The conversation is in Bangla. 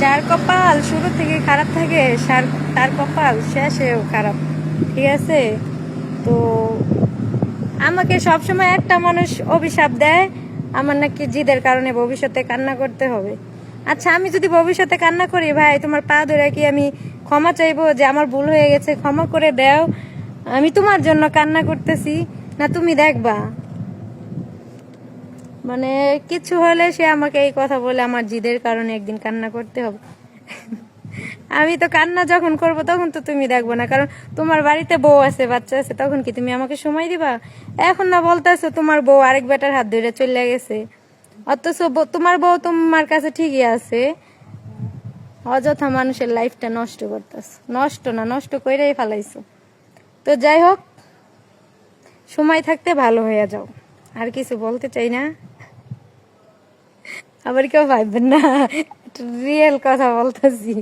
যার কপাল শুরু থেকে খারাপ থাকে তার কপাল শেষেও খারাপ, ঠিক আছে? তো আমাকে সবসময় একটা মানুষ অভিশাপ দেয়, আমার নাকি জিদের কারণে ভবিষ্যতে কান্না করতে হবে। আচ্ছা, আমি যদি ভবিষ্যতে কান্না করি ভাই, তোমার পা ধরে কি আমি ক্ষমা চাইবো যে আমার ভুল হয়ে গেছে, ক্ষমা করে দাও, আমি তোমার জন্য কান্না করতেছি? না তুমি দেখবা মানে কিছু হলে সে আমাকে এই কথা বলে আমার জিদের কারণে একদিন কান্না করতে হবে। আমি তো কান্না যখন করব তখন তো তুমি দেখবো না, কারণ তোমার বাড়িতে বউ আছে, বাচ্চা আছে, তখন কি তুমি আমাকে সময় দিবা? এখন না বলতেছো তোমার বউ আরেক বেটার হাত ধরে চলে গেছে, অথচ তোমার বউ তোমার কাছে ঠিকই আছে, অযথা মানুষের লাইফটা নষ্ট করতেছ। নষ্ট না, নষ্ট কইরাই ফেলাইছো। তো যাই হোক, সময় থাকতে ভালো হয়ে যাও, আর কিছু বলতে চাই না। আবার কেউ ভাববেন না, রিয়েল কথা বলতেছি।